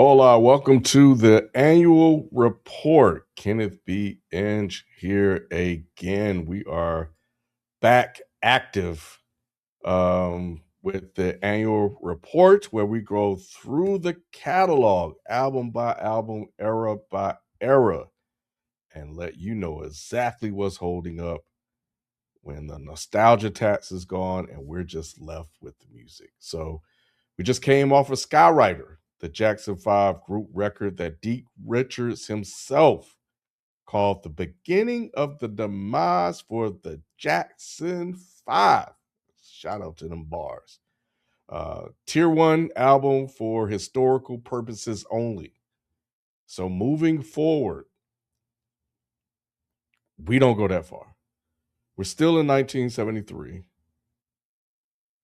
Hola, welcome to the annual report. Kenneth B. Inge here again. We are back active with the annual report where we go through the catalog, album by album, era by era, and let you know exactly what's holding up when the nostalgia tax is gone and we're just left with the music. So, we just came off of Skywriter, the Jackson 5 group record that Deke Richards himself called the beginning of the demise for the Jackson 5. Shout out to them bars. Tier 1 album for historical purposes only. So moving forward, we don't go that far. We're still in 1973.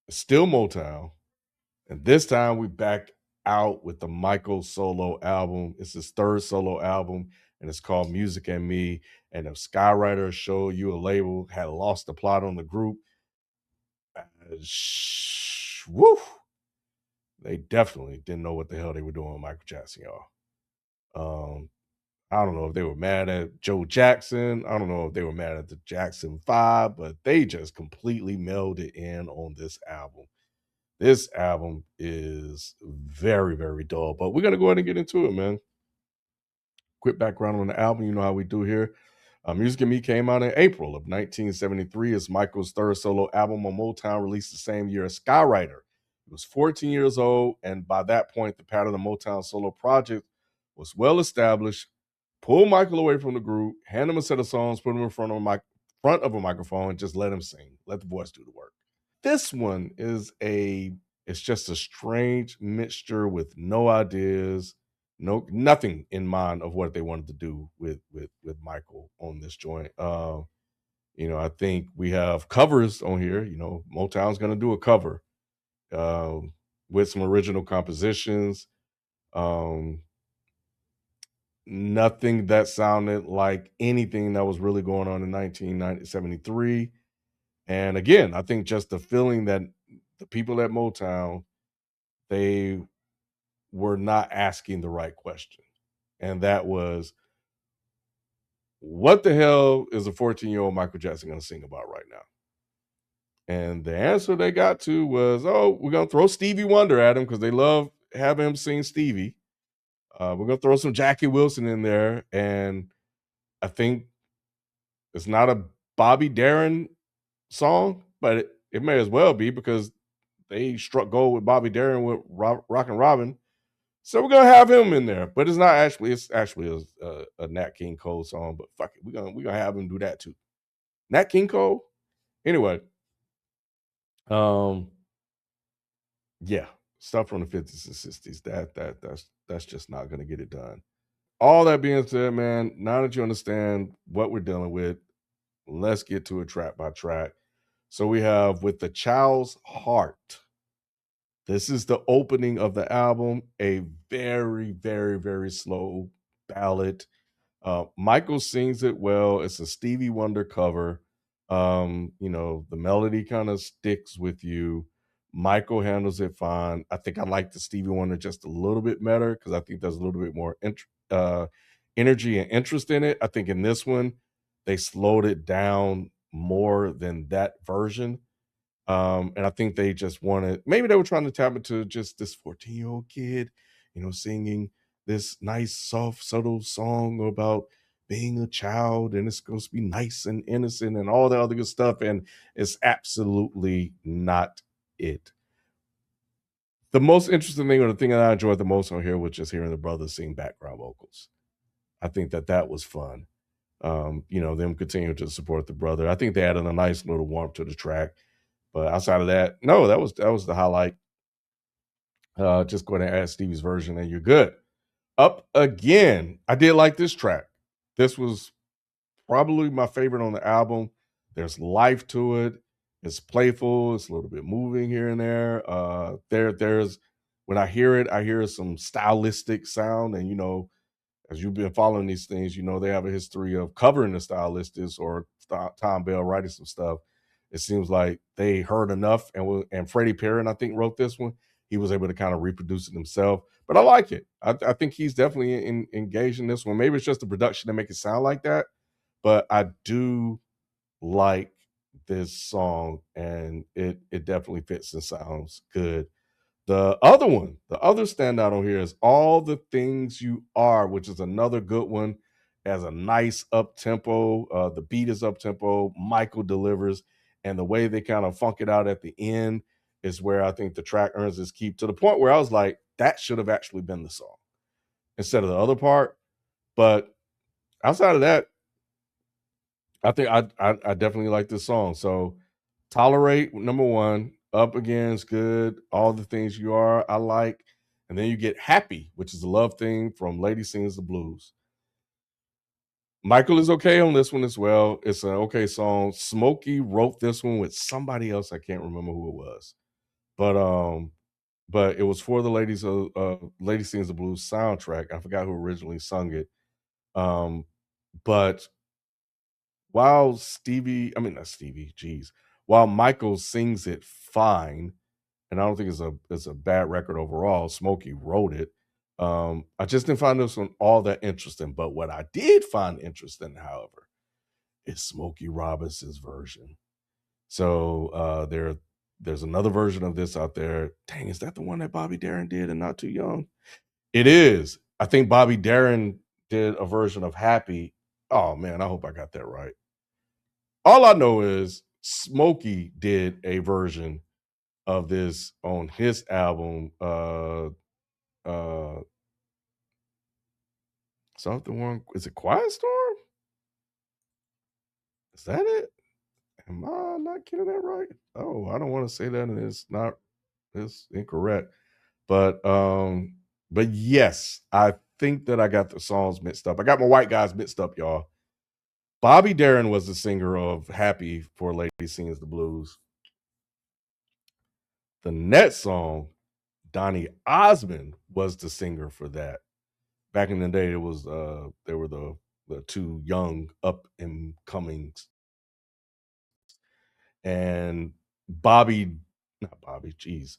It's still Motown. And this time we back out with the Michael solo album. It's his third solo album, and it's called Music and Me. And if Skywriter Show You a Label had lost the plot on the group, woo, they definitely didn't know what the hell they were doing with Michael Jackson, y'all. I don't know if they were mad at Joe Jackson. I don't know if they were mad at the Jackson 5, but they just completely melded in on this album. This album is very, very dull, but we're gonna go ahead and get into it, man. Quick background on the album, you know how we do here. Music and Me came out in April of 1973. It's Michael's third solo album on Motown, released the same year as Skywriter. He was 14 years old, and by that point, the pattern of Motown solo project was well established. Pull Michael away from the group, hand him a set of songs, put him in front of a microphone, and just let him sing. Let the voice do the work. This one is it's just a strange mixture with no ideas, nothing in mind of what they wanted to do with Michael on this joint. I think we have covers on here. Motown's gonna do a cover um, with some original compositions. Um, Nothing that sounded like anything that was really going on in 1973. And again, I think just the feeling that the people at Motown, they were not asking the right question. And that was, what the hell is a 14-year-old Michael Jackson going to sing about right now? And the answer they got to was, oh, we're going to throw Stevie Wonder at him because they love having him sing Stevie. We're going to throw some Jackie Wilson in there. And I think it's not a Bobby Darin song, but it may as well be because they struck gold with Bobby Darin with Rockin' Robin. So we're gonna have him in there, but it's not actually. It's actually a Nat King Cole song, but fuck it, we're gonna have him do that too. Nat King Cole. Anyway, um, yeah, stuff from the 50s and 60s. That's just not gonna get it done. All that being said, man, now that you understand what we're dealing with, let's get to it track by track. So we have with the Child's Heart. This is the opening of the album, a very, very, very slow ballad. Michael sings it well. It's a Stevie Wonder cover. The melody kind of sticks with you. Michael handles it fine. I think I like the Stevie Wonder just a little bit better because I think there's a little bit more energy and interest in it. I think in this one, they slowed it down more than that version. And I think they just wanted, maybe they were trying to tap into just this 14-year-old kid, singing this nice, soft, subtle song about being a child and it's supposed to be nice and innocent and all the other good stuff. And it's absolutely not it. The most interesting thing, or the thing that I enjoyed the most on here, was just hearing the brothers sing background vocals. I think that was fun. Them continuing to support the brother. I think they added a nice little warmth to the track. But outside of that, no, that was the highlight. Just go ahead and add Stevie's version, and you're good. Up again. I did like this track. This was probably my favorite on the album. There's life to it. It's playful. It's a little bit moving here and there. There's when I hear it, I hear some stylistic sound, and as you've been following these things, they have a history of covering the stylistics or Tom Bell writing some stuff. It seems like they heard enough, and Freddie Perrin, I think, wrote this one. he was able to kind of reproduce it himself. But I like it. I think he's definitely engaged in this one. Maybe it's just the production that make it sound like that, but I do like this song, and it definitely fits and sounds good. The other one, the other standout on here is All the Things You Are, which is another good one. Has a nice up tempo. The beat is up tempo. Michael delivers, and the way they kind of funk it out at the end is where I think the track earns its keep, to the point where I was like, that should have actually been the song instead of the other part. But outside of that, I think I definitely like this song. So Tolerate, number one, Up Against, good, All the Things You Are, I like. And then you get Happy, which is a love thing from Lady Sings the Blues. Michael is okay on this one as well. It's an okay song. Smokey wrote this one with somebody else. I can't remember who it was. But it was for the Lady Sings the Blues soundtrack. I forgot who originally sung it. But while Stevie, I mean not Stevie, geez, while Michael sings it fine, and I don't think it's a bad record overall. Smokey wrote it. I just didn't find this one all that interesting. But what I did find interesting, however, is Smokey Robinson's version. So there's another version of this out there. Dang, is that the one that Bobby Darin did and Not Too Young? It is. I think Bobby Darin did a version of Happy. Oh man, I hope I got that right. All I know is Smokey did a version of this on his album. Uh Something one, is it Quiet Storm? Is that it? Am I not getting that right? Oh, I don't want to say that and it's incorrect. But yes, I think that I got the songs mixed up. I got my white guys mixed up, y'all. Bobby Darin was the singer of Happy for Lady Sings the Blues. The next song, Donny Osmond was the singer for that. Back in the day, it was they were the two young up and comings, and Bobby, not Bobby, geez,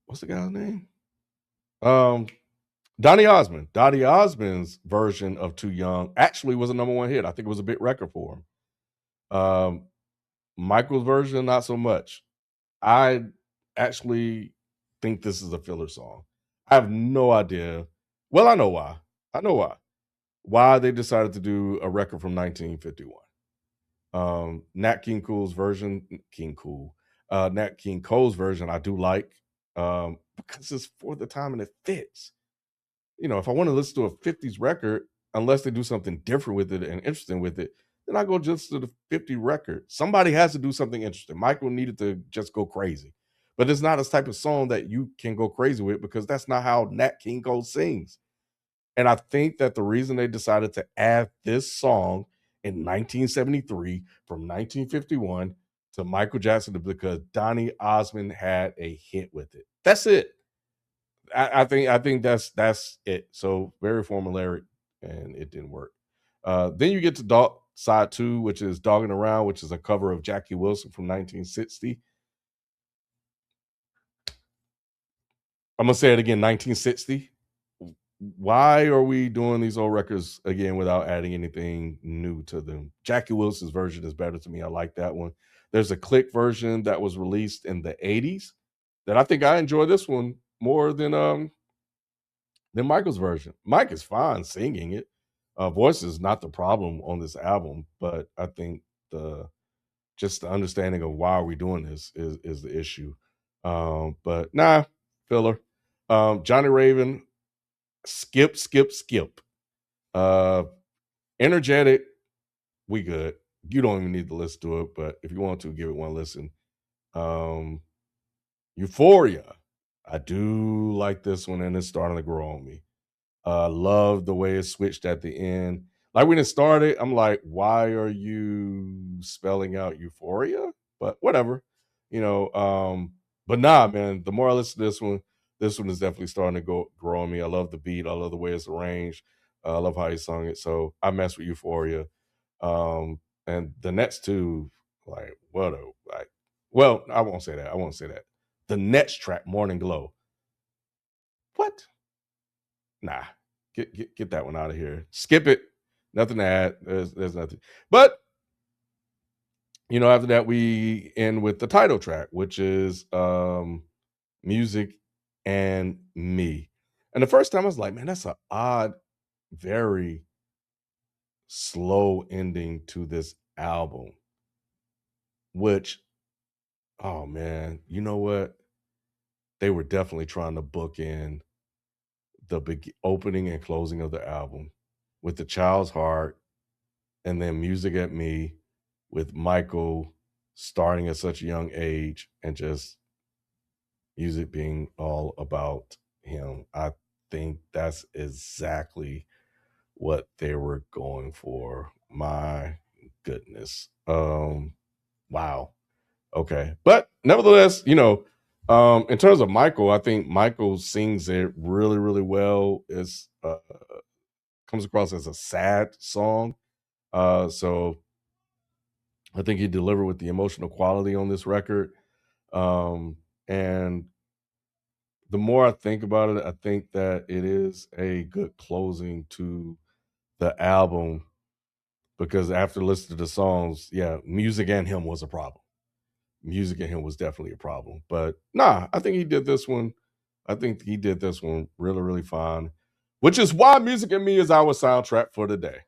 what's the guy's name? Um, Donny Osmond. Donny Osmond's version of Too Young actually was a number one hit. I think it was a big record for him. Michael's version, not so much. I actually think this is a filler song. I have no idea. Well, I know why. I know why. Why they decided to do a record from 1951. Nat King Cole's version, Nat King Cole's version, I do like, because it's for the time and it fits. You know, if I want to listen to a 50s record, unless they do something different with it and interesting with it, then I go just to the 50 record. Somebody has to do something interesting. Michael needed to just go crazy. But it's not a type of song that you can go crazy with, because that's not how Nat King Cole sings. And I think that the reason they decided to add this song in 1973 from 1951 to Michael Jackson is because Donny Osmond had a hit with it. That's it. I think that's it. So very formulaic, and it didn't work. Then you get to side two, which is Dogging Around, which is a cover of Jackie Wilson from 1960. I'm gonna say it again, 1960. Why are we doing these old records again without adding anything new to them? Jackie Wilson's version is better to me. I like that one. There's a Click version that was released in the 80s that I think I enjoy this one more than Michael's version. Mike is fine singing it. Voice is not the problem on this album, but I think the just the understanding of why are we doing this is the issue. But nah, filler. Johnny Raven, skip, skip, skip. Uh, Energetic, we good. You don't even need to listen to it, but if you want to, give it one listen. Um, Euphoria, I do like this one, and it's starting to grow on me. Love the way it switched at the end. Like when it started, I'm like, why are you spelling out euphoria? But whatever, you know. But nah, man, the more I listen to this one is definitely starting to grow on me. I love the beat, I love the way it's arranged, I love how he sung it. So I mess with Euphoria. And the next two, like, what a like, well, I won't say that. I won't say that. The next track, Morning Glow. What? Nah, get that one out of here. Skip it. Nothing to add. There's nothing. But after that, we end with the title track, which is Music and Me. And the first time I was like, man, that's an odd, very slow ending to this album. Which, oh man, you know what? They were definitely trying to book in the opening and closing of the album with the Child's Heart and then Music at Me with Michael starting at such a young age and just music being all about him. I think that's exactly what they were going for. My goodness. Wow. Okay. But nevertheless, in terms of Michael, I think Michael sings it really, really well. It's comes across as a sad song. So I think he delivered with the emotional quality on this record. And the more I think about it, I think that it is a good closing to the album because after listening to the songs, yeah, music and him was a problem. Music and him was definitely a problem. But nah, I think he did this one. I think he did this one really, really fine, which is why Music and Me is our soundtrack for today.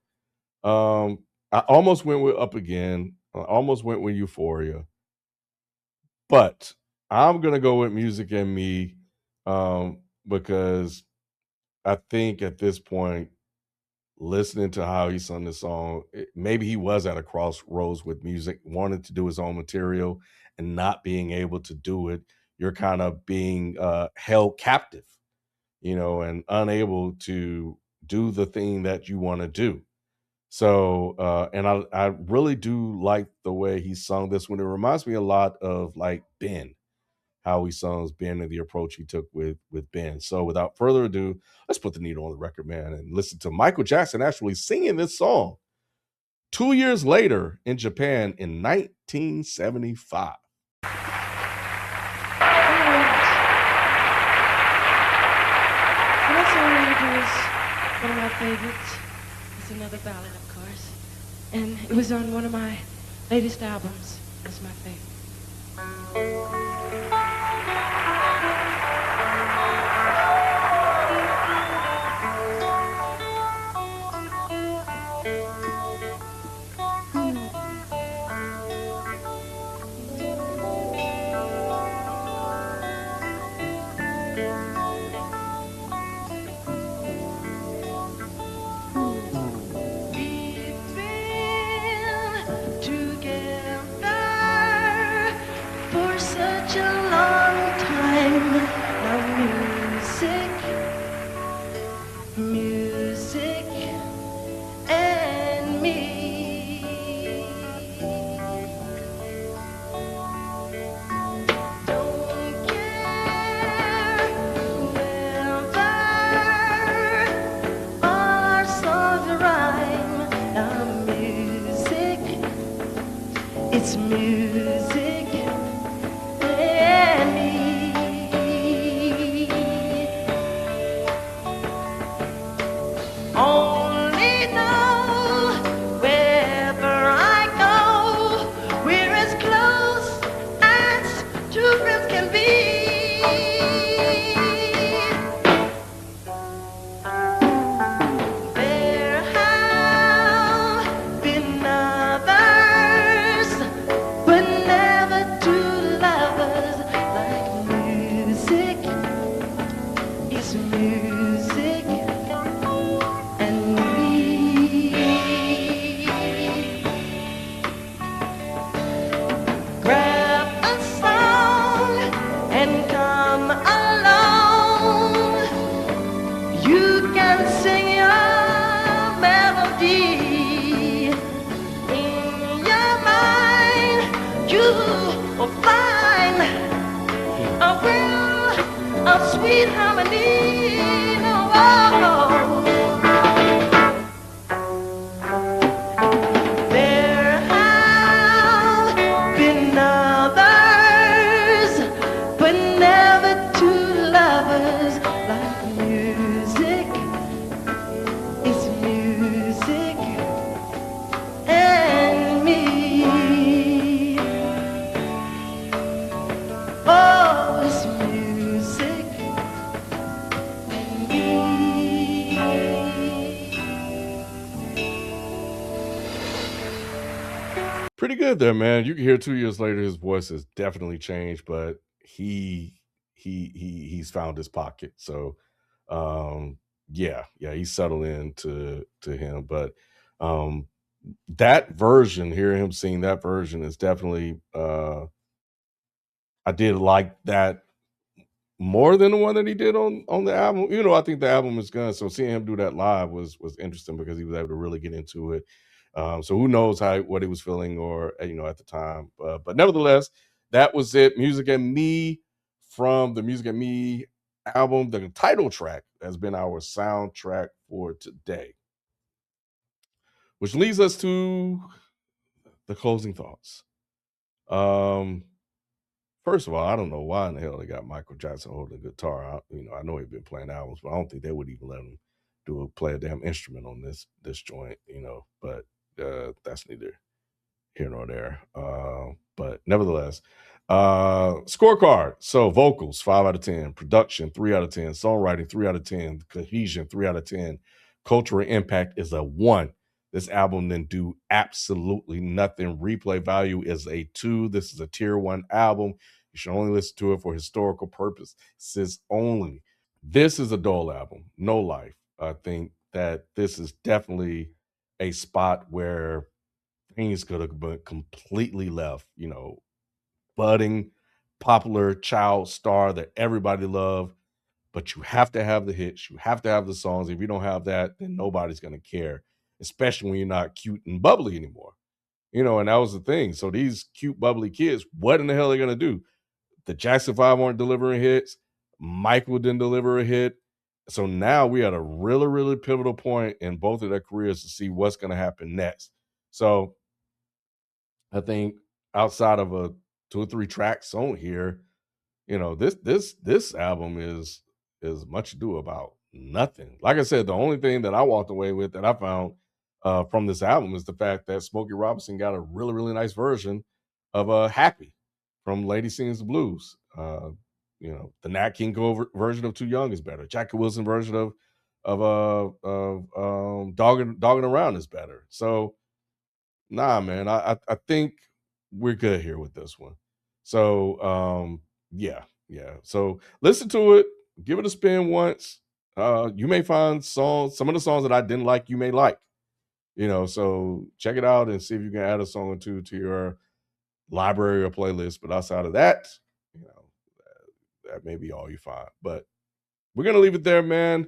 I almost went with Up Again. I almost went with Euphoria. But I'm gonna go with Music and Me because I think at this point, listening to how he sung this song, maybe he was at a crossroads with music, wanted to do his own material and not being able to do it. You're kind of being held captive, and unable to do the thing that you want to do. So, and I really do like the way he sung this one. It reminds me a lot of like Ben, how he songs Ben and the approach he took with Ben. So without further ado, let's put the needle on the record, man, and listen to Michael Jackson actually singing this song 2 years later in Japan in 1975. The next song I'm going to do is one of my favorites. It's another ballad, of course. And it was on one of my latest albums. It's my favorite. It's music and me. Only know wherever I go, we're as close as two friends can be. There have been others, but never two lovers like music. It's music and me. Grab a song and come along. You can sing your melody in your mind. You will find a world of sweet harmony. Oh, there have been others, but good there, man. You can hear 2 years later his voice has definitely changed, but he's found his pocket. So um yeah, yeah, he's settled into him. But um that version, hearing him sing that version is definitely I did like that more than the one that he did on the album. I think the album is good. So seeing him do that live was interesting because he was able to really get into it. So who knows how what he was feeling or at the time. But nevertheless, that was it. Music and Me from the Music and Me album. The title track has been our soundtrack for today, which leads us to the closing thoughts. Um, First of all, I don't know why in the hell they got Michael Jackson holding a guitar. I know he'd been playing albums, but I don't think they would even let him play a damn instrument on this joint. But that's neither here nor there. But nevertheless, scorecard. So vocals 5 out of 10, production 3 out of 10, songwriting 3 out of 10, cohesion 3 out of 10, cultural impact is a 1. This album didn't do absolutely nothing. Replay value is a 2. This is a tier 1 album. You should only listen to it for historical purposes only. This is a Dole album, no life. I think that this is definitely a spot where things could have been completely left. Budding, popular child star that everybody loved, but you have to have the hits, you have to have the songs. If you don't have that, then nobody's gonna care, especially when you're not cute and bubbly anymore. And that was the thing. So these cute, bubbly kids, what in the hell are they gonna do? The Jackson 5 weren't delivering hits. Michael didn't deliver a hit. So now we at a really, really pivotal point in both of their careers to see what's going to happen next. So I think outside of a 2 or 3 tracks on here, this album is much ado about nothing. Like I said, the only thing that I walked away with that I found from this album is the fact that Smokey Robinson got a really, really nice version of Happy from Lady Sings the Blues. The Nat King Cole version of Too Young is better. Jackie Wilson version of Dogging Around is better. So nah, man, I think we're good here with this one. So yeah, yeah. So listen to it, give it a spin once. You may find some of the songs that I didn't like, you may like. So check it out and see if you can add a song or two to your library or playlist. But outside of that, you know, that may be all you find. But we're gonna leave it there, man.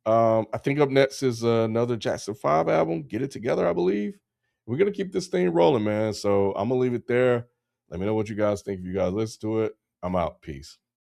I think up next is another Jackson 5 album, Get It Together, I believe. We're gonna keep this thing rolling, man. So I'm gonna leave it there. Let me know what you guys think if you guys listen to it. I'm out. Peace.